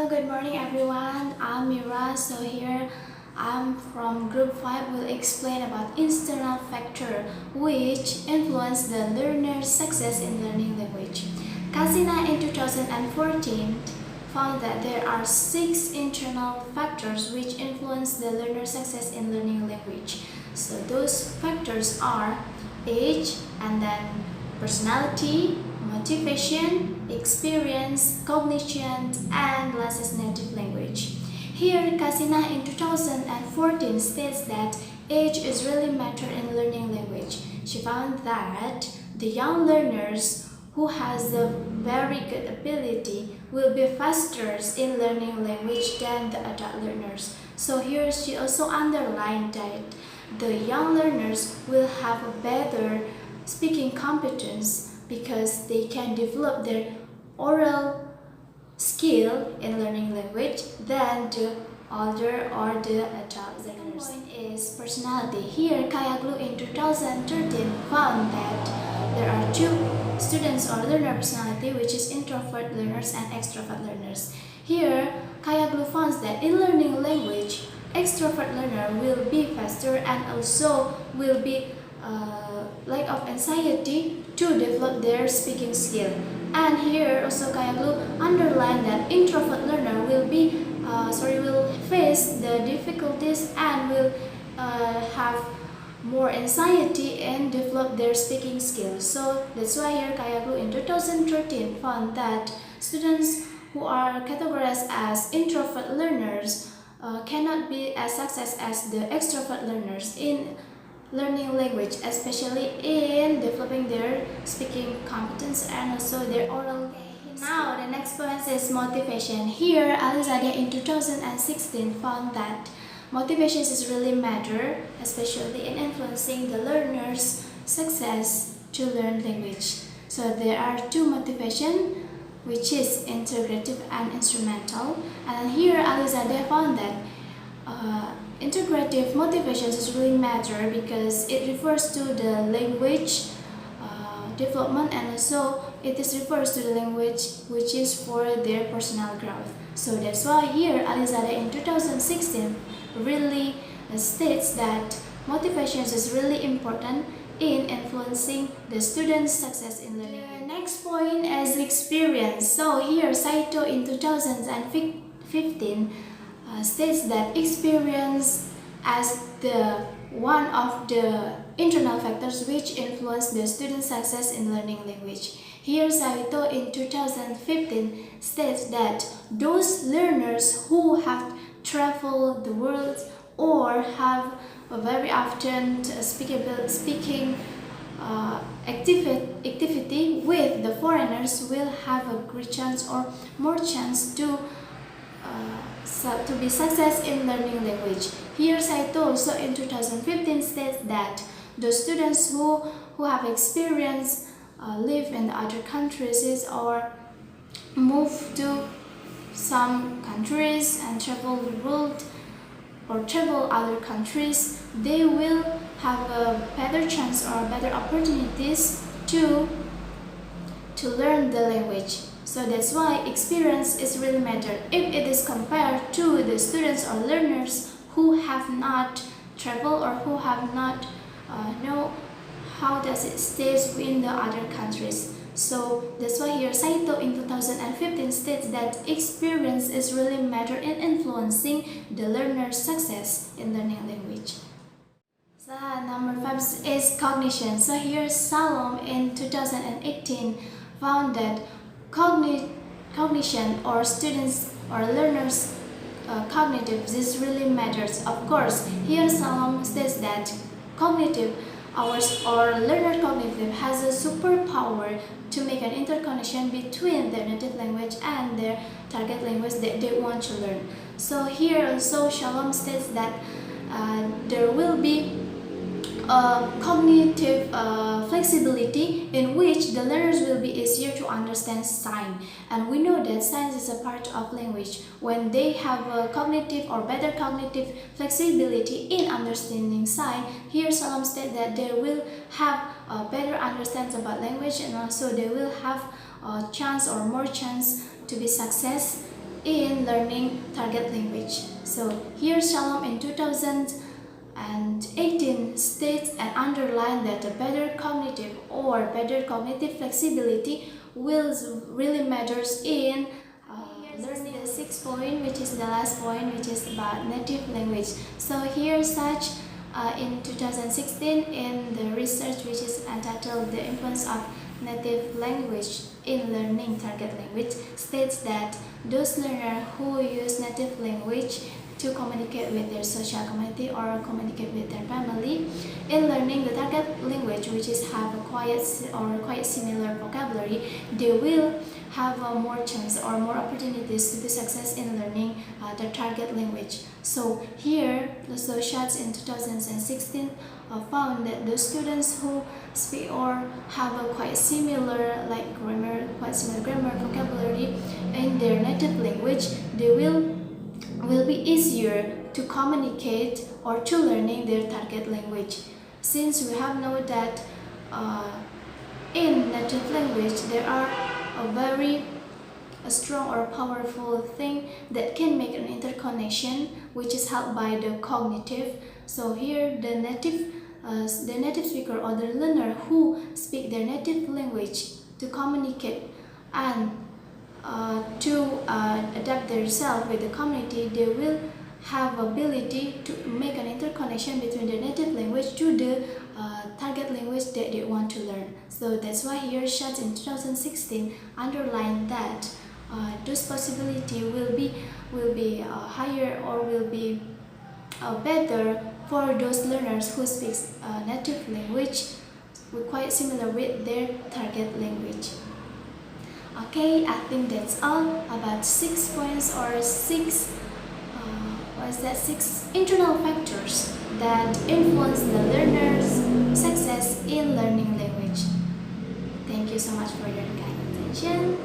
Hello, good morning everyone. I'm Mira. So here I'm from group 5 will explain about external factor which influence the learner's success in learning language. Casina in 2014 found that there are 6 internal factors which influence the learner's success in learning language. So those factors are age and then personality, motivation, experience, cognition, and last native language. Here, Casina in 2014 states that age is really matter in learning language. She found that the young learners who has a very good ability will be faster in learning language than the adult learners. So here she also underlined that the young learners will have a better speaking competence because they can develop their oral skill in learning language than the older or the adult learners. Second point is personality. Here, Kayaglu in 2013 found that there are two students or learner personality, which is introvert learners and extrovert learners. Here, Kayaglu finds that in learning language, extrovert learner will be faster and also will be lack of anxiety to develop their speaking skill. And here also Kayaglu underlined that introvert learner will face the difficulties and will have more anxiety and develop their speaking skills. So that's why here Kayaglu in 2013 found that students who are categorized as introvert learners cannot be as success as the extrovert learners in learning language, especially in developing their speaking competence and also their oral. Now the next point is motivation. Here Alizadeh in 2016 found that motivation is really matter, especially in influencing the learner's success to learn language. So there are two motivation, which is integrative and instrumental. And here Alizadeh found that integrative motivations is really matter because it refers to the language development and also it is refers to the language which is for their personal growth. So that's why here Alizadeh in 2016 really states that motivations is really important in influencing the student's success in learning. The next point is experience. So here Saito in 2015 states that experience as the one of the internal factors which influence the student's success in learning language. Here Saito in 2015 states that those learners who have traveled the world or have a very often speaking activity with the foreigners will have a great chance or more chance to be success in learning language. Here Saito also in 2015 states that the students who have experience live in other countries or move to some countries and travel the world or travel other countries, they will have a better chance or better opportunities to learn the language. So that's why experience is really matter if it is compared to the students or learners who have not traveled or who have not know how does it stays in the other countries. So that's why here Saito in 2015 states that experience is really matter in influencing the learner's success in learning language. So number 5 is cognition. So here Salom in 2018 found that cognition or students or learners cognitive this really matters. Of course, here Salom states that cognitive or learner cognitive has a superpower to make an interconnection between their native language and their target language that they want to learn. So here also Shalom states that there will be cognitive flexibility in which the learners will be easier to understand sign, and we know that signs is a part of language. When they have a cognitive or better cognitive flexibility in understanding sign, here Salam states that they will have a better understanding about language and also they will have a chance or more chance to be success in learning target language. So here Shalom in 2018 states and underlined that a better cognitive flexibility will really matters in learning the sixth point, which is the last point, which is about native language. So here such in 2016 in the research which is entitled The Influence of Native Language in Learning Target Language states that those learners who use native language to communicate with their social community or communicate with their family in learning the target language, which is have a quite similar vocabulary, they will have more chance or more opportunities to be success in learning the target language. So here the research in 2016 found that the students who speak or have a quite similar grammar vocabulary in their native language, they will be easier to communicate or to learning their target language. Since we have known that in native language there are a very strong or powerful thing that can make an interconnection, which is helped by the cognitive. So here the native speaker or the learner who speak their native language to communicate and to adapt themselves with the community, they will have ability to make an interconnection between the native language to the target language that they want to learn. So that's why here Schatz in 2016 underlined that those possibility will be higher or will be better for those learners who speak native language quite similar with their target language. Okay, I think that's all about 6 points or 6 internal factors that influence the learner's success in learning language. Thank you so much for your kind attention.